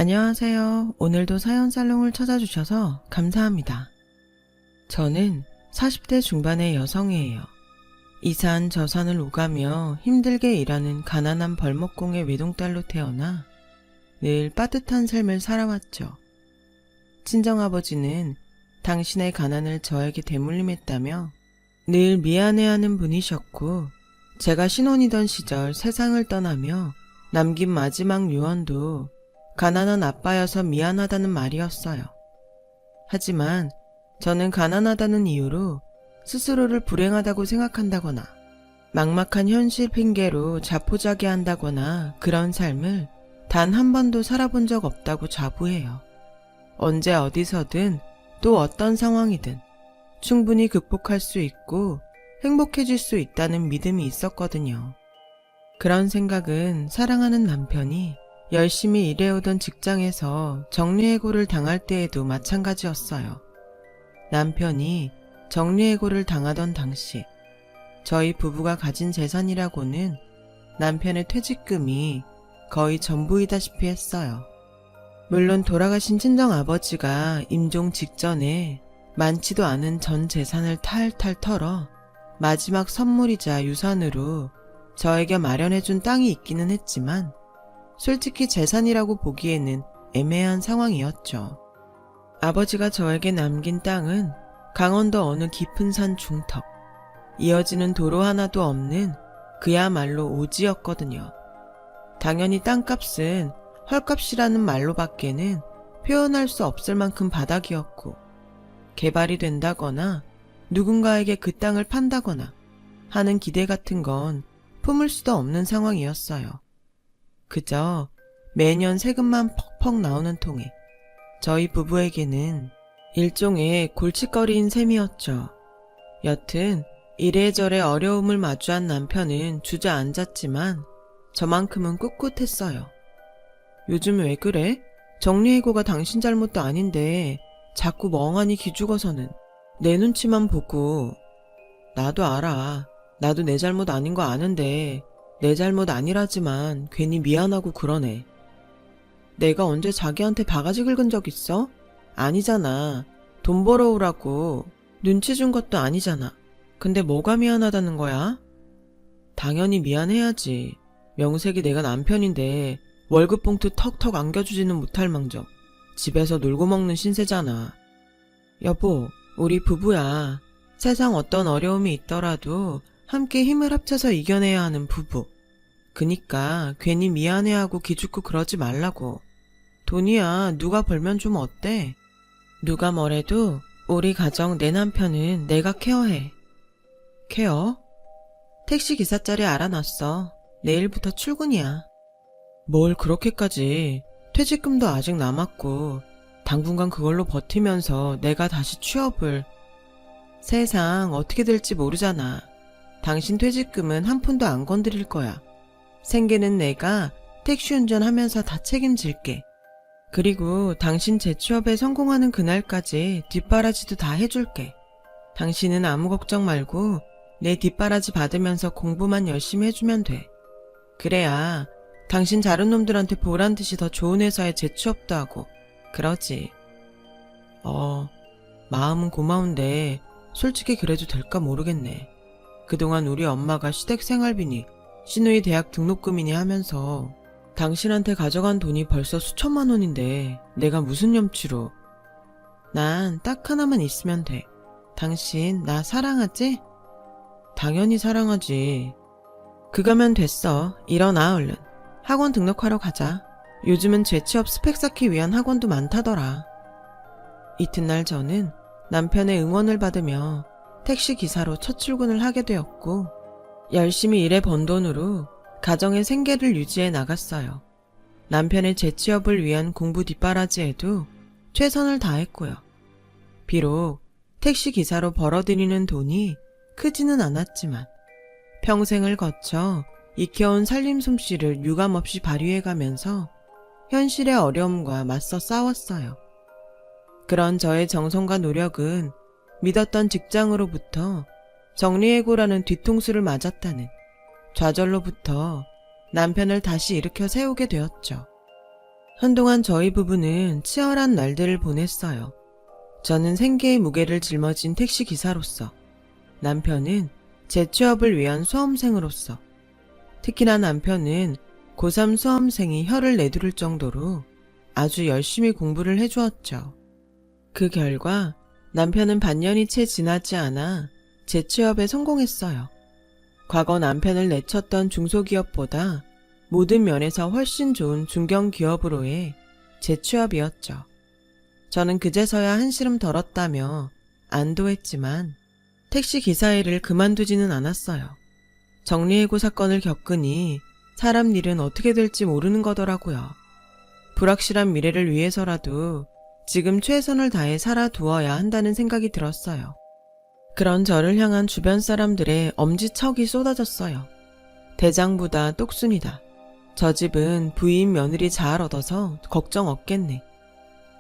안녕하세요. 오늘도 사연살롱을 찾아주셔서 감사합니다. 저는 40대 중반의 여성이에요. 이산 저산을 오가며 힘들게 일하는 가난한 벌목공의 외동딸로 태어나 늘 빠듯한 삶을 살아왔죠. 친정아버지는 당신의 가난을 저에게 대물림했다며 늘 미안해하는 분이셨고, 제가 신혼이던 시절 세상을 떠나며 남긴 마지막 유언도 가난한 아빠여서 미안하다는 말이었어요. 하지만 저는 가난하다는 이유로 스스로를 불행하다고 생각한다거나 막막한 현실 핑계로 자포자기한다거나 그런 삶을 단 한 번도 살아본 적 없다고 자부해요. 언제 어디서든 또 어떤 상황이든 충분히 극복할 수 있고 행복해질 수 있다는 믿음이 있었거든요. 그런 생각은 사랑하는 남편이 열심히 일해오던 직장에서 정리해고를 당할 때에도 마찬가지였어요. 남편이 정리해고를 당하던 당시 저희 부부가 가진 재산이라고는 남편의 퇴직금이 거의 전부이다시피 했어요. 물론 돌아가신 친정아버지가 임종 직전에 많지도 않은 전 재산을 탈탈 털어 마지막 선물이자 유산으로 저에게 마련해준 땅이 있기는 했지만 솔직히 재산이라고 보기에는 애매한 상황이었죠. 아버지가 저에게 남긴 땅은 강원도 어느 깊은 산 중턱, 이어지는 도로 하나도 없는 그야말로 오지였거든요. 당연히 땅값은 헐값이라는 말로밖에는 표현할 수 없을 만큼 바닥이었고, 개발이 된다거나 누군가에게 그 땅을 판다거나 하는 기대 같은 건 품을 수도 없는 상황이었어요. 그저 매년 세금만 퍽퍽 나오는 통에 저희 부부에게는 일종의 골칫거리인 셈이었죠. 여튼 이래저래 어려움을 마주한 남편은 주저앉았지만 저만큼은 꿋꿋했어요. 요즘 왜 그래? 정리해고가 당신 잘못도 아닌데 자꾸 멍하니 기죽어서는 내 눈치만 보고. 나도 알아. 나도 내 잘못 아닌 거 아는데 내 잘못 아니라지만 괜히 미안하고 그러네. 내가 언제 자기한테 바가지 긁은 적 있어? 아니잖아. 돈 벌어오라고 눈치 준 것도 아니잖아. 근데 뭐가 미안하다는 거야? 당연히 미안해야지. 명색이 내가 남편인데 월급 봉투 턱턱 안겨주지는 못할 망정 집에서 놀고 먹는 신세잖아. 여보, 우리 부부야. 세상 어떤 어려움이 있더라도 함께 힘을 합쳐서 이겨내야 하는 부부. 그니까 괜히 미안해하고 기죽고 그러지 말라고. 돈이야 누가 벌면 좀 어때? 누가 뭐래도 우리 가정 내 남편은 내가 케어해. 케어? 택시기사 자리 알아놨어. 내일부터 출근이야. 뭘 그렇게까지. 퇴직금도 아직 남았고 당분간 그걸로 버티면서 내가 다시 취업을. 세상 어떻게 될지 모르잖아. 당신 퇴직금은 한 푼도 안 건드릴 거야. 생계는 내가 택시 운전하면서 다 책임질게. 그리고 당신 재취업에 성공하는 그날까지 뒷바라지도 다 해줄게. 당신은 아무 걱정 말고 내 뒷바라지 받으면서 공부만 열심히 해주면 돼. 그래야 당신 다른 놈들한테 보란 듯이 더 좋은 회사에 재취업도 하고 그러지. 마음은 고마운데 솔직히 그래도 될까 모르겠네. 그동안 우리 엄마가 시댁 생활비니 시누이 대학 등록금이니 하면서 당신한테 가져간 돈이 벌써 수천만 원인데 내가 무슨 염치로. 난 딱 하나만 있으면 돼. 당신 나 사랑하지? 당연히 사랑하지. 그거면 됐어. 일어나 얼른. 학원 등록하러 가자. 요즘은 재취업 스펙 쌓기 위한 학원도 많다더라. 이튿날 저는 남편의 응원을 받으며 택시기사로 첫 출근을 하게 되었고, 열심히 일해 번 돈으로 가정의 생계를 유지해 나갔어요. 남편의 재취업을 위한 공부 뒷바라지에도 최선을 다했고요. 비록 택시기사로 벌어들이는 돈이 크지는 않았지만 평생을 거쳐 익혀온 살림 솜씨를 유감없이 발휘해가면서 현실의 어려움과 맞서 싸웠어요. 그런 저의 정성과 노력은 믿었던 직장으로부터 정리해고라는 뒤통수를 맞았다는 좌절로부터 남편을 다시 일으켜 세우게 되었죠. 한동안 저희 부부는 치열한 날들을 보냈어요. 저는 생계의 무게를 짊어진 택시기사로서, 남편은 재취업을 위한 수험생으로서, 특히나 남편은 고3 수험생이 혀를 내두를 정도로 아주 열심히 공부를 해주었죠. 그 결과 남편은 반년이 채 지나지 않아 재취업에 성공했어요. 과거 남편을 내쳤던 중소기업보다 모든 면에서 훨씬 좋은 중견기업으로의 재취업이었죠. 저는 그제서야 한시름 덜었다며 안도했지만 택시기사 일을 그만두지는 않았어요. 정리해고 사건을 겪으니 사람 일은 어떻게 될지 모르는 거더라고요. 불확실한 미래를 위해서라도 지금 최선을 다해 살아두어야 한다는 생각이 들었어요. 그런 저를 향한 주변 사람들의 엄지척이 쏟아졌어요. 대장부다 똑순이다. 저 집은 부인 며느리 잘 얻어서 걱정 없겠네.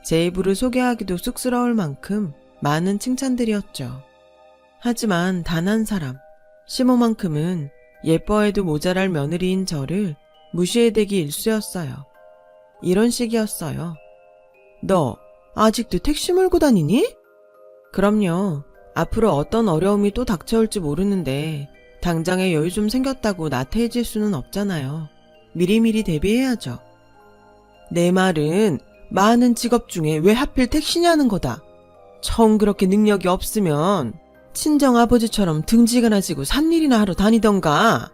제 입으로 소개하기도 쑥스러울 만큼 많은 칭찬들이었죠. 하지만 단 한 사람, 시모만큼은 예뻐해도 모자랄 며느리인 저를 무시해대기 일쑤였어요. 이런 식이었어요. 너 아직도 택시 몰고 다니니? 그럼요. 앞으로 어떤 어려움이 또 닥쳐올지 모르는데 당장에 여유 좀 생겼다고 나태해질 수는 없잖아요. 미리미리 대비해야죠. 내 말은 많은 직업 중에 왜 하필 택시냐는 거다. 처음 그렇게 능력이 없으면 친정 아버지처럼 등지가나 지고 산일이나 하러 다니던가.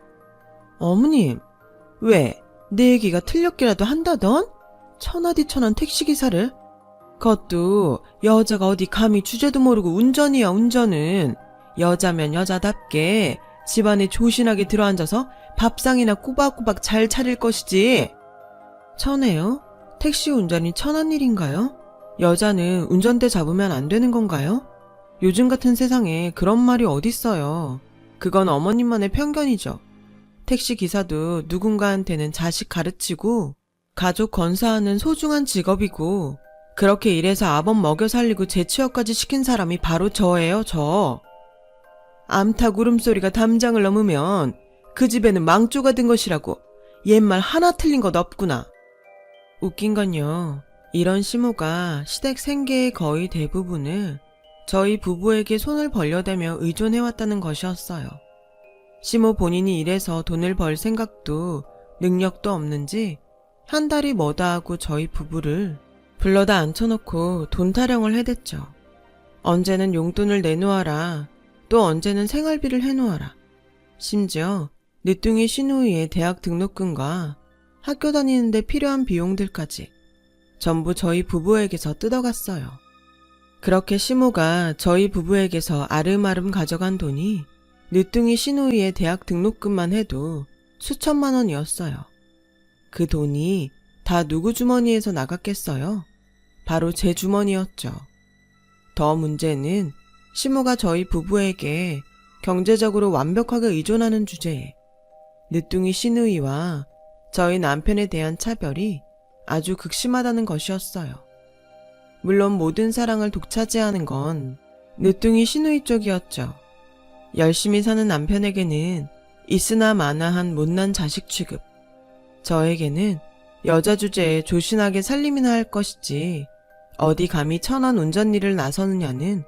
어머님, 왜 내 얘기가 틀렸기라도 한다던? 천하디천한 택시기사를? 그것도 여자가 어디 감히 주제도 모르고 운전이야 운전은. 여자면 여자답게 집안에 조신하게 들어앉아서 밥상이나 꼬박꼬박 잘 차릴 것이지. 천해요? 택시 운전이 천한 일인가요? 여자는 운전대 잡으면 안 되는 건가요? 요즘 같은 세상에 그런 말이 어딨어요. 그건 어머님만의 편견이죠. 택시기사도 누군가한테는 자식 가르치고 가족 건사하는 소중한 직업이고 그렇게 일해서 아범 먹여 살리고 재취업까지 시킨 사람이 바로 저예요, 저. 암탉 울음소리가 담장을 넘으면 그 집에는 망조가 든 것이라고. 옛말 하나 틀린 것 없구나. 웃긴 건요. 이런 시모가 시댁 생계의 거의 대부분을 저희 부부에게 손을 벌려대며 의존해왔다는 것이었어요. 시모 본인이 일해서 돈을 벌 생각도 능력도 없는지 한 달이 뭐다 하고 저희 부부를 불러다 앉혀놓고 돈 타령을 해댔죠. 언제는 용돈을 내놓아라. 또 언제는 생활비를 해놓아라. 심지어 늦둥이 시누이의 대학 등록금과 학교 다니는데 필요한 비용들까지 전부 저희 부부에게서 뜯어갔어요. 그렇게 시모가 저희 부부에게서 아름아름 가져간 돈이 늦둥이 시누이의 대학 등록금만 해도 수천만 원이었어요. 그 돈이 다 누구 주머니에서 나갔겠어요? 바로 제 주머니였죠. 더 문제는 시모가 저희 부부에게 경제적으로 완벽하게 의존하는 주제에 늦둥이 시누이와 저희 남편에 대한 차별이 아주 극심하다는 것이었어요. 물론 모든 사랑을 독차지하는 건 늦둥이 시누이 쪽이었죠. 열심히 사는 남편에게는 있으나 마나한 못난 자식 취급, 저에게는 여자 주제에 조신하게 살림이나 할 것이지 어디 감히 천한 운전 일을 나서느냐는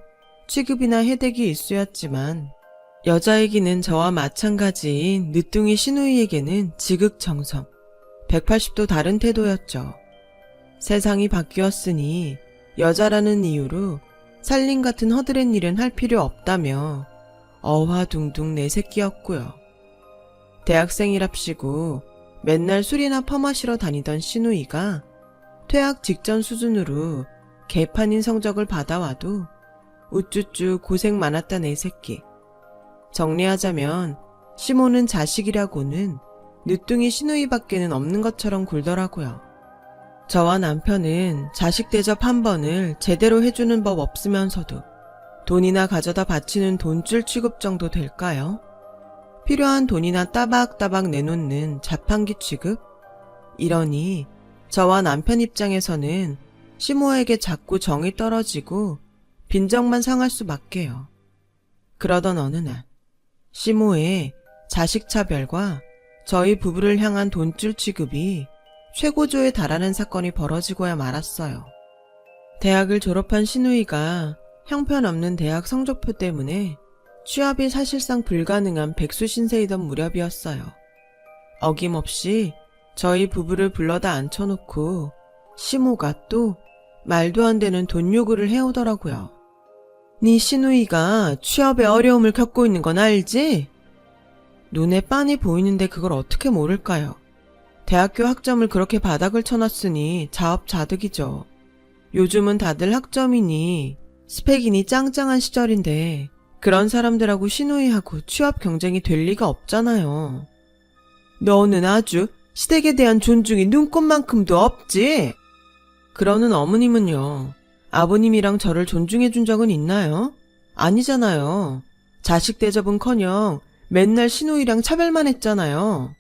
취급이나 혜택이 일쑤였지만 여자에게는 저와 마찬가지인 늦둥이 시누이에게는 지극정성, 180도 다른 태도였죠. 세상이 바뀌었으니 여자라는 이유로 살림 같은 허드렛 일은 할 필요 없다며 어화둥둥 내새끼였고요. 대학생이랍시고 맨날 술이나 퍼마시러 다니던 시누이가 퇴학 직전 수준으로 개판인 성적을 받아와도 우쭈쭈 고생 많았다 내 새끼. 정리하자면 시모는 자식이라고는 늦둥이 시누이밖에는 없는 것처럼 굴더라고요. 저와 남편은 자식 대접 한 번을 제대로 해주는 법 없으면서도 돈이나 가져다 바치는 돈줄 취급 정도 될까요? 필요한 돈이나 따박따박 내놓는 자판기 취급? 이러니 저와 남편 입장에서는 시모에게 자꾸 정이 떨어지고 빈정만 상할 수밖에요. 그러던 어느 날 시모의 자식 차별과 저희 부부를 향한 돈줄 취급이 최고조에 달하는 사건이 벌어지고야 말았어요. 대학을 졸업한 신우이가 형편없는 대학 성적표 때문에 취업이 사실상 불가능한 백수신세이던 무렵이었어요. 어김없이 저희 부부를 불러다 앉혀놓고 시모가 또 말도 안 되는 돈 요구를 해오더라고요. 네 신우이가 취업에 어려움을 겪고 있는 건 알지? 눈에 빤히 보이는데 그걸 어떻게 모를까요? 대학교 학점을 그렇게 바닥을 쳐놨으니 자업자득이죠. 요즘은 다들 학점이니 스펙이니 짱짱한 시절인데 그런 사람들하고 신우이하고 취업 경쟁이 될 리가 없잖아요. 너는 아주 시댁에 대한 존중이 눈꼽만큼도 없지? 그러는 어머님은요. 아버님이랑 저를 존중해 준 적은 있나요? 아니잖아요. 자식 대접은커녕 맨날 신우이랑 차별만 했잖아요.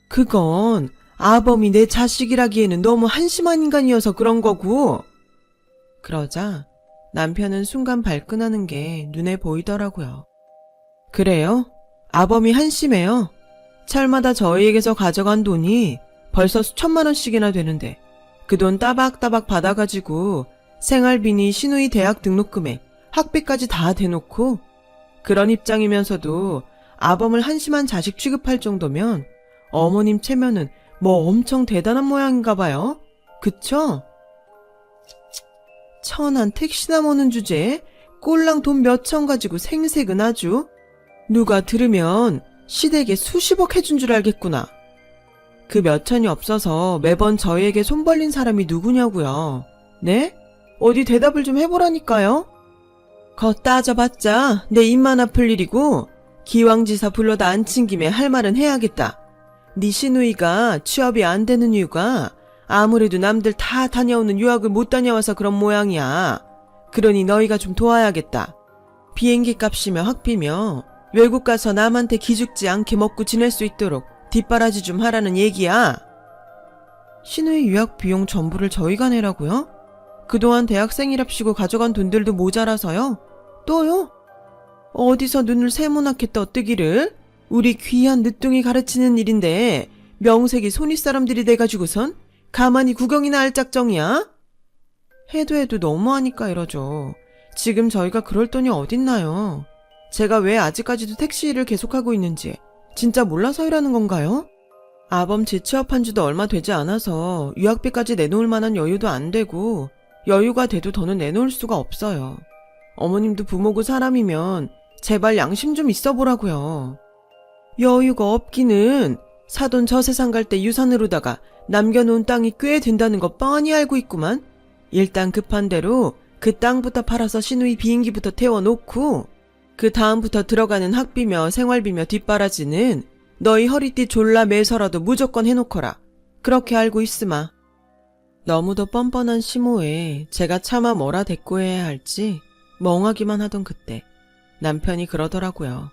그건 아범이 내 자식이라기에는 너무 한심한 인간이어서 그런 거고. 그러자 남편은 순간 발끈하는 게 눈에 보이더라고요. 그래요? 아범이 한심해요? 철마다 저희에게서 가져간 돈이 벌써 수천만 원씩이나 되는데 그 돈 따박따박 받아가지고 생활비니 신우이 대학 등록금에 학비까지 다 대놓고 그런 입장이면서도 아범을 한심한 자식 취급할 정도면 어머님 체면은 뭐 엄청 대단한 모양인가 봐요. 그쵸? 천한 택시나 모는 주제에 꼴랑 돈 몇천 가지고 생색은 아주 누가 들으면 시댁에 수십억 해준 줄 알겠구나. 그 몇천이 없어서 매번 저희에게 손 벌린 사람이 누구냐고요. 네? 어디 대답을 좀 해보라니까요. 거 따져봤자 내 입만 아플 일이고 기왕지사 불러다 앉힌 김에 할 말은 해야겠다. 네 시누이가 취업이 안 되는 이유가 아무래도 남들 다 다녀오는 유학을 못 다녀와서 그런 모양이야. 그러니 너희가 좀 도와야겠다. 비행기 값이며 학비며 외국 가서 남한테 기죽지 않게 먹고 지낼 수 있도록 뒷바라지 좀 하라는 얘기야. 시누이 유학 비용 전부를 저희가 내라고요? 그동안 대학생이랍시고 가져간 돈들도 모자라서요? 또요? 어디서 눈을 세모나게 떠뜨기를? 우리 귀한 늦둥이 가르치는 일인데 명색이 손윗 사람들이 돼가지고선 가만히 구경이나 할 짝정이야? 해도 너무하니까 이러죠. 지금 저희가 그럴 돈이 어딨나요? 제가 왜 아직까지도 택시 일을 계속하고 있는지 진짜 몰라서 이러는 건가요? 아범 재취업한 지도 얼마 되지 않아서 유학비까지 내놓을 만한 여유도 안 되고 여유가 돼도 더는 내놓을 수가 없어요. 어머님도 부모고 사람이면 제발 양심 좀 있어 보라고요. 여유가 없기는 사돈 저 세상 갈 때 유산으로다가 남겨놓은 땅이 꽤 된다는 거 뻔히 알고 있구만. 일단 급한 대로 그 땅부터 팔아서 시누이 비행기부터 태워놓고 그 다음부터 들어가는 학비며 생활비며 뒷바라지는 너희 허리띠 졸라 매서라도 무조건 해놓거라. 그렇게 알고 있으마. 너무도 뻔뻔한 시모에 제가 차마 뭐라 대꾸해야 할지 멍하기만 하던 그때 남편이 그러더라고요.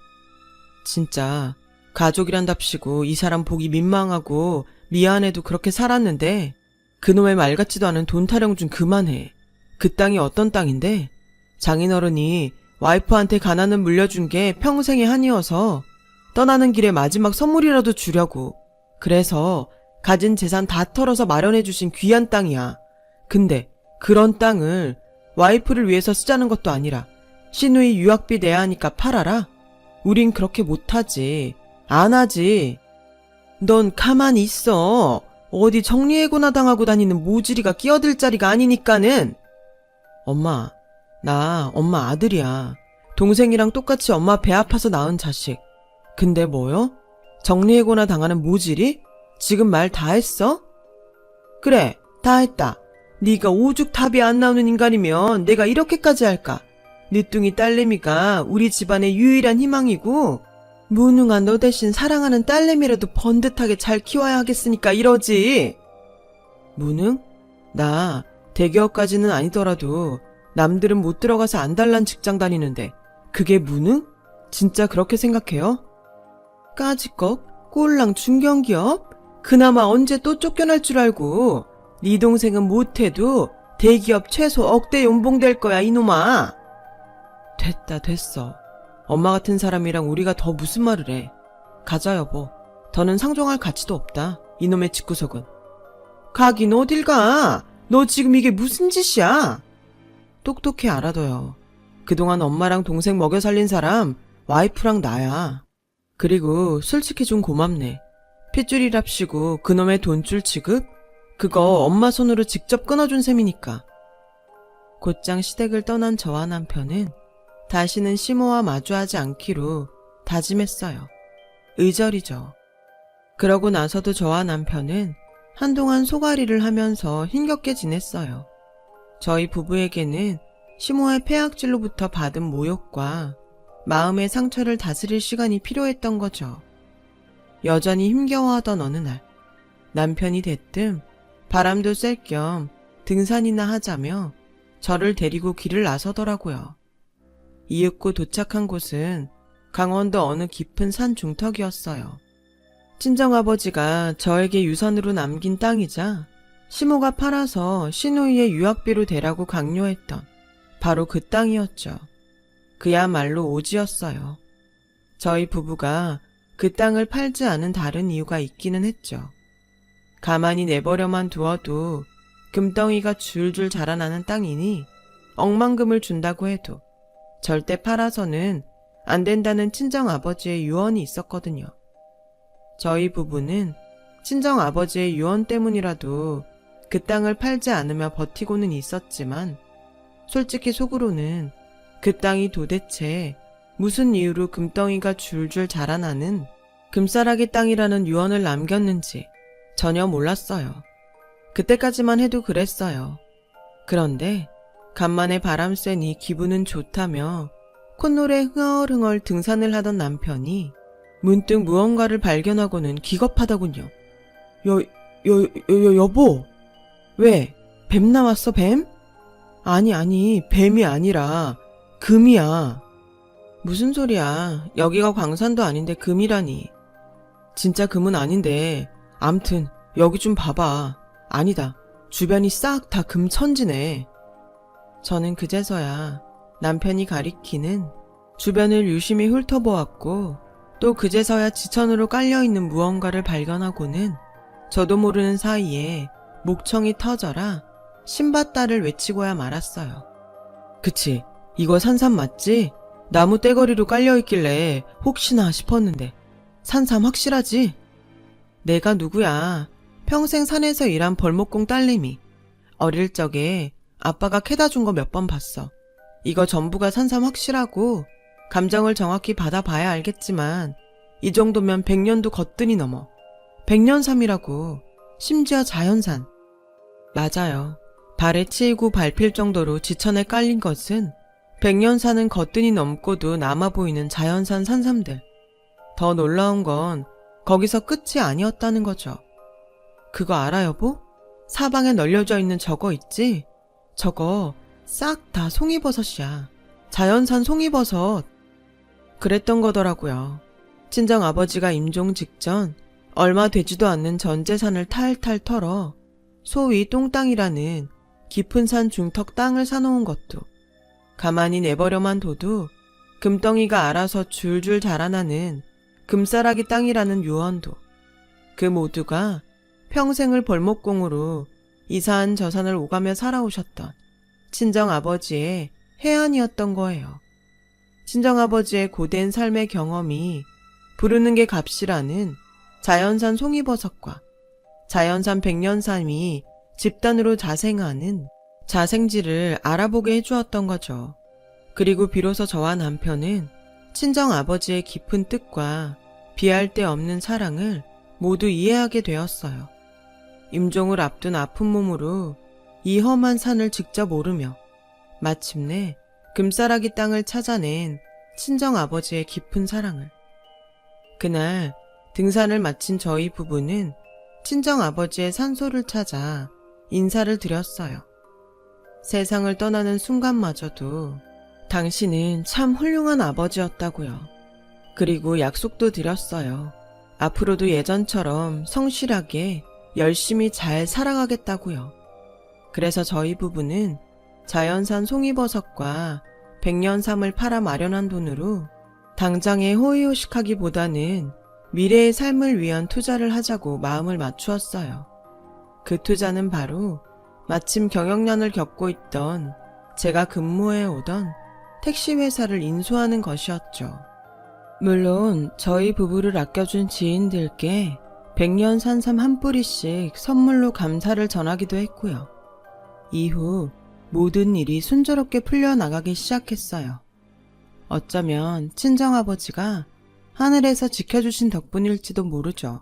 진짜 가족이란답시고 이 사람 보기 민망하고 미안해도 그렇게 살았는데 그놈의 말 같지도 않은 돈 타령 좀 그만해. 그 땅이 어떤 땅인데 장인어른이 와이프한테 가난을 물려준 게 평생의 한이어서 떠나는 길에 마지막 선물이라도 주려고 그래서 가진 재산 다 털어서 마련해 주신 귀한 땅이야. 근데 그런 땅을 와이프를 위해서 쓰자는 것도 아니라 시누이 유학비 내야 하니까 팔아라? 우린 그렇게 못하지. 안 하지. 넌 가만히 있어. 어디 정리해고나 당하고 다니는 모지리가 끼어들 자리가 아니니까는. 엄마, 나 엄마 아들이야. 동생이랑 똑같이 엄마 배 아파서 낳은 자식. 근데 뭐요? 정리해고나 당하는 모지리? 지금 말 다 했어? 그래, 다 했다. 네가 오죽 답이 안 나오는 인간이면 내가 이렇게까지 할까? 늦둥이 딸내미가 우리 집안의 유일한 희망이고 무능한 너 대신 사랑하는 딸내미라도 번듯하게 잘 키워야 하겠으니까 이러지. 무능? 나 대기업까지는 아니더라도 남들은 못 들어가서 안달난 직장 다니는데 그게 무능? 진짜 그렇게 생각해요? 까짓것 꼴랑 중견기업? 그나마 언제 또 쫓겨날 줄 알고. 네 동생은 못해도 대기업 최소 억대 연봉 될 거야 이놈아. 됐어. 엄마 같은 사람이랑 우리가 더 무슨 말을 해. 가자 여보. 더는 상종할 가치도 없다. 이놈의 집구석은. 가긴 어딜 가? 너 지금 이게 무슨 짓이야? 똑똑히 알아둬요. 그동안 엄마랑 동생 먹여 살린 사람 와이프랑 나야. 그리고 솔직히 좀 고맙네. 핏줄이랍시고 그놈의 돈줄 취급? 그거 엄마 손으로 직접 끊어준 셈이니까. 곧장 시댁을 떠난 저와 남편은 다시는 시모와 마주하지 않기로 다짐했어요. 의절이죠. 그러고 나서도 저와 남편은 한동안 소가리를 하면서 힘겹게 지냈어요. 저희 부부에게는 시모의 폐악질로부터 받은 모욕과 마음의 상처를 다스릴 시간이 필요했던 거죠. 여전히 힘겨워하던 어느 날, 남편이 대뜸 바람도 쐴 겸 등산이나 하자며 저를 데리고 길을 나서더라고요. 이윽고 도착한 곳은 강원도 어느 깊은 산 중턱이었어요. 친정아버지가 저에게 유산으로 남긴 땅이자 시모가 팔아서 시누이의 유학비로 대라고 강요했던 바로 그 땅이었죠. 그야말로 오지였어요. 저희 부부가 그 땅을 팔지 않은 다른 이유가 있기는 했죠. 가만히 내버려만 두어도 금덩이가 줄줄 자라나는 땅이니 억만금을 준다고 해도 절대 팔아서는 안 된다는 친정아버지의 유언이 있었거든요. 저희 부부는 친정아버지의 유언 때문이라도 그 땅을 팔지 않으며 버티고는 있었지만 솔직히 속으로는 그 땅이 도대체 무슨 이유로 금덩이가 줄줄 자라나는 금싸라기 땅이라는 유언을 남겼는지 전혀 몰랐어요. 그때까지만 해도 그랬어요. 그런데 간만에 바람 쐬니 기분은 좋다며 콧노래 흥얼흥얼 등산을 하던 남편이 문득 무언가를 발견하고는 기겁하더군요. 여보. 왜? 뱀 나왔어, 뱀? 아니, 뱀이 아니라 금이야. 무슨 소리야. 여기가 광산도 아닌데 금이라니. 진짜 금은 아닌데 암튼 여기 좀 봐봐. 아니다. 주변이 싹 다 금천지네. 저는 그제서야 남편이 가리키는 주변을 유심히 훑어보았고 또 그제서야 지천으로 깔려있는 무언가를 발견하고는 저도 모르는 사이에 목청이 터져라 신밧달을 외치고야 말았어요. 그치, 이거 산삼 맞지? 나무 떼거리로 깔려있길래 혹시나 싶었는데 산삼 확실하지? 내가 누구야? 평생 산에서 일한 벌목공 딸내미. 어릴 적에 아빠가 캐다 준 거 몇 번 봤어. 이거 전부가 산삼 확실하고 감정을 정확히 받아봐야 알겠지만 이 정도면 100년도 거뜬히 넘어. 100년삼이라고. 심지어 자연산. 맞아요. 발에 치이고 밟힐 정도로 지천에 깔린 것은 100년산은 거뜬히 넘고도 남아 보이는 자연산 산삼들. 더 놀라운 건 거기서 끝이 아니었다는 거죠. 그거 알아, 여보? 사방에 널려져 있는 저거 있지? 저거 싹 다 송이버섯이야. 자연산 송이버섯. 그랬던 거더라고요. 친정아버지가 임종 직전 얼마 되지도 않는 전 재산을 탈탈 털어 소위 똥땅이라는 깊은 산 중턱 땅을 사놓은 것도 가만히 내버려만 둬도 금덩이가 알아서 줄줄 자라나는 금싸라기 땅이라는 유언도 그 모두가 평생을 벌목공으로 이산 저산을 오가며 살아오셨던 친정아버지의 해안이었던 거예요. 친정아버지의 고된 삶의 경험이 부르는 게 값이라는 자연산 송이버섯과 자연산 백년삼이 집단으로 자생하는 자생지를 알아보게 해주었던 거죠. 그리고 비로소 저와 남편은 친정아버지의 깊은 뜻과 비할 데 없는 사랑을 모두 이해하게 되었어요. 임종을 앞둔 아픈 몸으로 이 험한 산을 직접 오르며 마침내 금싸라기 땅을 찾아낸 친정아버지의 깊은 사랑을. 그날 등산을 마친 저희 부부는 친정아버지의 산소를 찾아 인사를 드렸어요. 세상을 떠나는 순간마저도 당신은 참 훌륭한 아버지였다고요. 그리고 약속도 드렸어요. 앞으로도 예전처럼 성실하게 열심히 잘 살아가겠다고요. 그래서 저희 부부는 자연산 송이버섯과 백년삼을 팔아 마련한 돈으로 당장에 호의호식하기보다는 미래의 삶을 위한 투자를 하자고 마음을 맞추었어요. 그 투자는 바로 마침 경영난을 겪고 있던 제가 근무해 오던 택시회사를 인수하는 것이었죠. 물론 저희 부부를 아껴준 지인들께 백년 산삼 한 뿌리씩 선물로 감사를 전하기도 했고요. 이후 모든 일이 순조롭게 풀려나가기 시작했어요. 어쩌면 친정아버지가 하늘에서 지켜주신 덕분일지도 모르죠.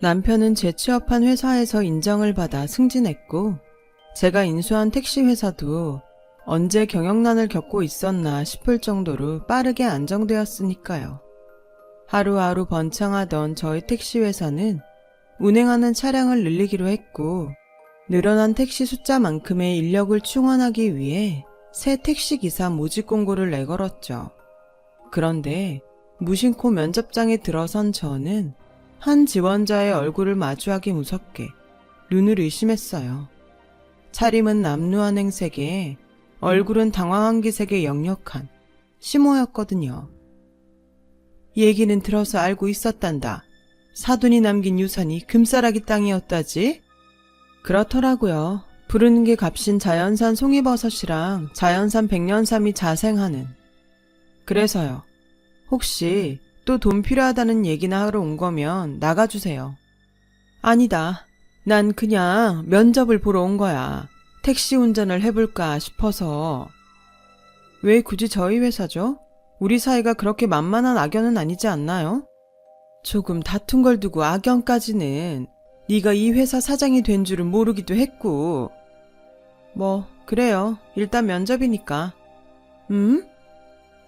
남편은 재취업한 회사에서 인정을 받아 승진했고 제가 인수한 택시회사도 언제 경영난을 겪고 있었나 싶을 정도로 빠르게 안정되었으니까요. 하루하루 번창하던 저희 택시회사는 운행하는 차량을 늘리기로 했고 늘어난 택시 숫자만큼의 인력을 충원하기 위해 새 택시기사 모집 공고를 내걸었죠. 그런데 무심코 면접장에 들어선 저는 한 지원자의 얼굴을 마주하기 무섭게 눈을 의심했어요. 차림은 남루한 행색에 얼굴은 당황한 기색에 역력한 시모였거든요. 얘기는 들어서 알고 있었단다. 사돈이 남긴 유산이 금싸라기 땅이었다지? 그렇더라고요. 부르는 게 값인 자연산 송이버섯이랑 자연산 백년삼이 자생하는. 그래서요. 혹시 또 돈 필요하다는 얘기나 하러 온 거면 나가주세요. 아니다. 난 그냥 면접을 보러 온 거야. 택시 운전을 해볼까 싶어서. 왜 굳이 저희 회사죠? 우리 사이가 그렇게 만만한 악연은 아니지 않나요? 조금 다툰 걸 두고 악연까지는. 네가 이 회사 사장이 된 줄은 모르기도 했고. 뭐 그래요. 일단 면접이니까.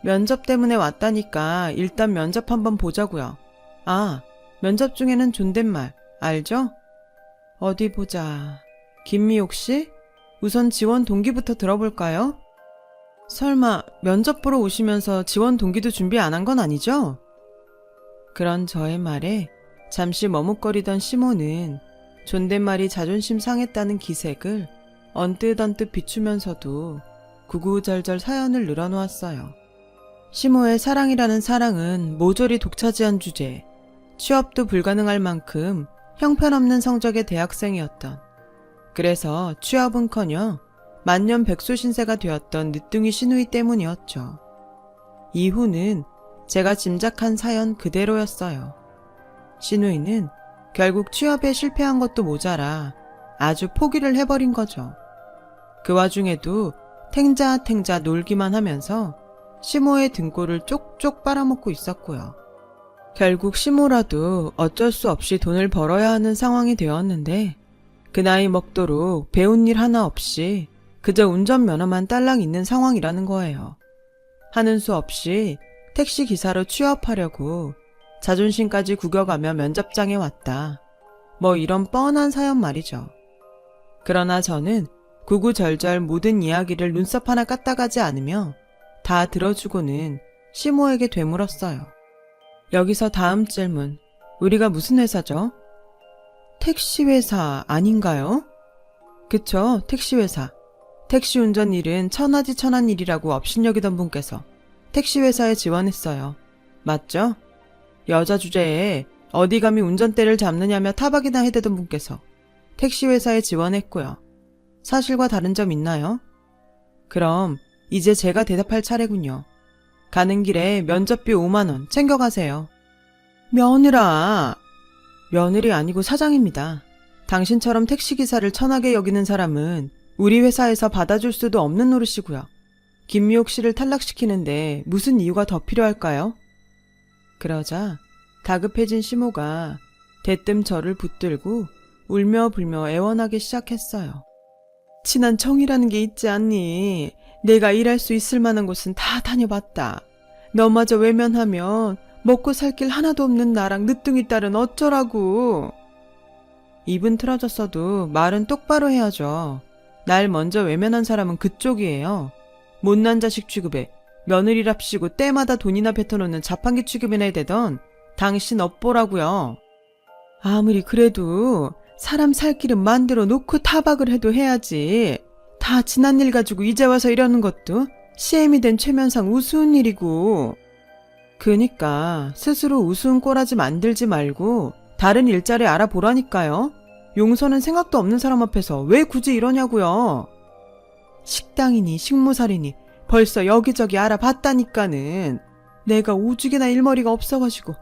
면접 때문에 왔다니까 일단 면접 한번 보자고요. 아, 면접 중에는 존댓말 알죠? 어디 보자. 김미옥 씨? 우선 지원 동기부터 들어볼까요? 설마 면접 보러 오시면서 지원 동기도 준비 안 한 건 아니죠? 그런 저의 말에 잠시 머뭇거리던 시모는 존댓말이 자존심 상했다는 기색을 언뜻언뜻 비추면서도 구구절절 사연을 늘어놓았어요. 시모의 사랑이라는 사랑은 모조리 독차지한 주제, 취업도 불가능할 만큼 형편없는 성적의 대학생이었던, 그래서 취업은커녕 만년백수신세가 되었던 늦둥이 시누이 때문이었죠. 이후는 제가 짐작한 사연 그대로였어요. 시누이는 결국 취업에 실패한 것도 모자라 아주 포기를 해버린 거죠. 그 와중에도 탱자탱자 놀기만 하면서 시모의 등골을 쪽쪽 빨아먹고 있었고요. 결국 시모라도 어쩔 수 없이 돈을 벌어야 하는 상황이 되었는데 그 나이 먹도록 배운 일 하나 없이 그저 운전면허만 딸랑 있는 상황이라는 거예요. 하는 수 없이 택시기사로 취업하려고 자존심까지 구겨가며 면접장에 왔다. 뭐 이런 뻔한 사연 말이죠. 그러나 저는 구구절절 모든 이야기를 눈썹 하나 까딱하지 않으며 다 들어주고는 시모에게 되물었어요. 여기서 다음 질문. 우리가 무슨 회사죠? 택시회사 아닌가요? 그쵸, 택시회사. 택시 운전 일은 천하지 천한 일이라고 업신여기던 분께서 택시회사에 지원했어요. 맞죠? 여자 주제에 어디 감히 운전대를 잡느냐며 타박이나 해대던 분께서 택시회사에 지원했고요. 사실과 다른 점 있나요? 그럼 이제 제가 대답할 차례군요. 가는 길에 면접비 5만원 챙겨가세요. 며느라! 며느리 아니고 사장입니다. 당신처럼 택시기사를 천하게 여기는 사람은 우리 회사에서 받아줄 수도 없는 노릇이고요. 김미옥 씨를 탈락시키는데 무슨 이유가 더 필요할까요? 그러자 다급해진 시모가 대뜸 저를 붙들고 울며 불며 애원하기 시작했어요. 친한 정이라는 게 있지 않니? 내가 일할 수 있을 만한 곳은 다 다녀봤다. 너마저 외면하면 먹고 살 길 하나도 없는 나랑 늦둥이 딸은 어쩌라고. 입은 틀어졌어도 말은 똑바로 해야죠. 날 먼저 외면한 사람은 그쪽이에요. 못난 자식 취급에 며느리랍시고 때마다 돈이나 뱉어놓는 자판기 취급이나 대던 당신 업보라고요. 아무리 그래도 사람 살 길은 만들어 놓고 타박을 해도 해야지. 다 지난 일 가지고 이제 와서 이러는 것도 CM이 된 최면상 우스운 일이고. 그니까 스스로 우스운 꼬라지 만들지 말고 다른 일자리 알아보라니까요. 용서는 생각도 없는 사람 앞에서 왜 굳이 이러냐고요. 식당이니 식무살이니 벌써 여기저기 알아봤다니까는. 내가 오죽이나 일머리가 없어가지고.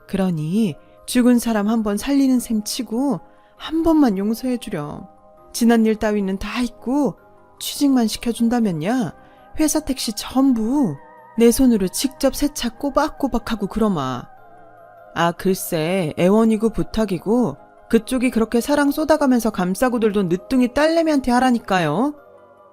그러니 죽은 사람 한번 살리는 셈 치고 한 번만 용서해주렴. 지난 일 따위는 다 잊고 취직만 시켜준다면야 회사 택시 전부 내 손으로 직접 세차 꼬박꼬박하고 그러마. 아, 글쎄, 애원이고 부탁이고 그쪽이 그렇게 사랑 쏟아가면서 감싸고 들던 늦둥이 딸내미한테 하라니까요.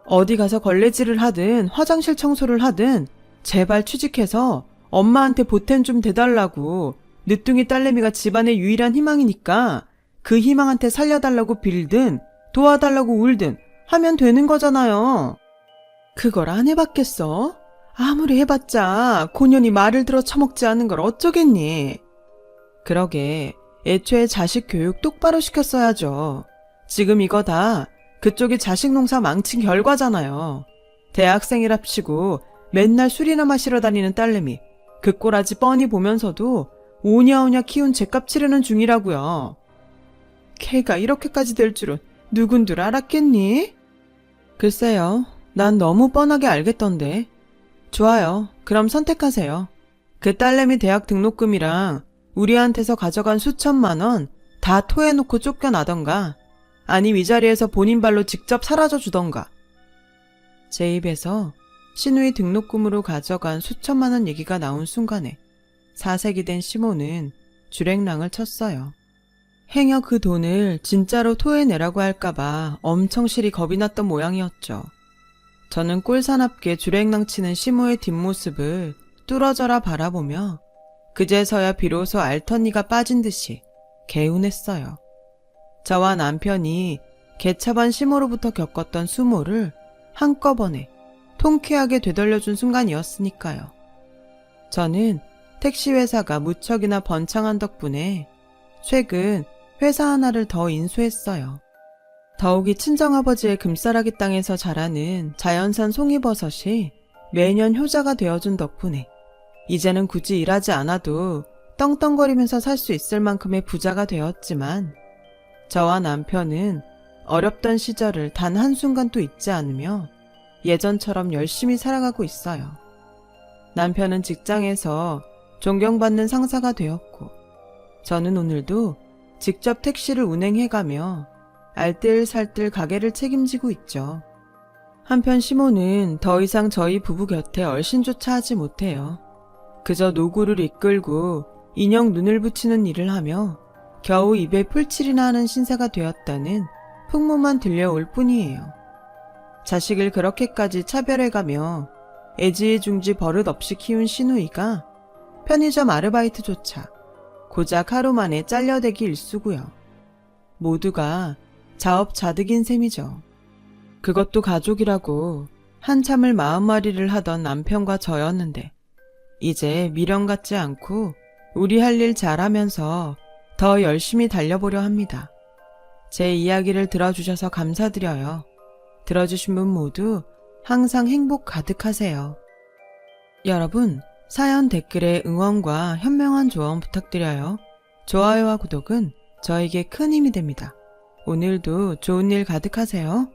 어디 가서 걸레질을 하든 화장실 청소를 하든 제발 취직해서 엄마한테 보탬 좀 대달라고. 늦둥이 딸내미가 집안의 유일한 희망이니까 그 희망한테 살려달라고 빌든 도와달라고 울든 하면 되는 거잖아요. 그걸 안 해봤겠어? 아무리 해봤자 고년이 말을 들어 처먹지 않은 걸 어쩌겠니? 그러게, 애초에 자식 교육 똑바로 시켰어야죠. 지금 이거 다 그쪽이 자식 농사 망친 결과잖아요. 대학생이랍시고 맨날 술이나 마시러 다니는 딸내미, 그 꼬라지 뻔히 보면서도 오냐오냐 키운 죗값 치르는 중이라고요. 걔가 이렇게까지 될 줄은 누군들 알았겠니? 글쎄요, 난 너무 뻔하게 알겠던데. 좋아요, 그럼 선택하세요. 그 딸내미 대학 등록금이랑 우리한테서 가져간 수천만 원 다 토해놓고 쫓겨나던가, 아니 위자리에서 본인 발로 직접 사라져 주던가. 제 입에서 신우이 등록금으로 가져간 수천만 원 얘기가 나온 순간에 사색이 된 시몬은 주랭랑을 쳤어요. 행여 그 돈을 진짜로 토해내라고 할까봐 엄청 실이 겁이 났던 모양이었죠. 저는 꼴사납게 주랭랑 치는 시모의 뒷모습을 뚫어져라 바라보며 그제서야 비로소 알턴니가 빠진 듯이 개운했어요. 저와 남편이 개차반 시모로부터 겪었던 수모를 한꺼번에 통쾌하게 되돌려준 순간이었으니까요. 저는 택시회사가 무척이나 번창한 덕분에 최근 회사 하나를 더 인수했어요. 더욱이 친정아버지의 금싸라기 땅에서 자라는 자연산 송이버섯이 매년 효자가 되어준 덕분에 이제는 굳이 일하지 않아도 떵떵거리면서 살 수 있을 만큼의 부자가 되었지만 저와 남편은 어렵던 시절을 단 한순간도 잊지 않으며 예전처럼 열심히 살아가고 있어요. 남편은 직장에서 존경받는 상사가 되었고 저는 오늘도 직접 택시를 운행해가며 알뜰살뜰 가게를 책임지고 있죠. 한편 시모는 더 이상 저희 부부 곁에 얼씬조차 하지 못해요. 그저 노구를 이끌고 인형 눈을 붙이는 일을 하며 겨우 입에 풀칠이나 하는 신세가 되었다는 풍문만 들려올 뿐이에요. 자식을 그렇게까지 차별해가며 애지중지 버릇없이 키운 시누이가 편의점 아르바이트조차 고작 하루 만에 잘려대기 일쑤고요. 모두가 자업자득인 셈이죠. 그것도 가족이라고 한참을 마음앓이를 하던 남편과 저였는데 이제 미련 갖지 않고 우리 할 일 잘하면서 더 열심히 달려보려 합니다. 제 이야기를 들어주셔서 감사드려요. 들어주신 분 모두 항상 행복 가득하세요. 여러분, 사연 댓글에 응원과 현명한 조언 부탁드려요. 좋아요와 구독은 저에게 큰 힘이 됩니다. 오늘도 좋은 일 가득하세요.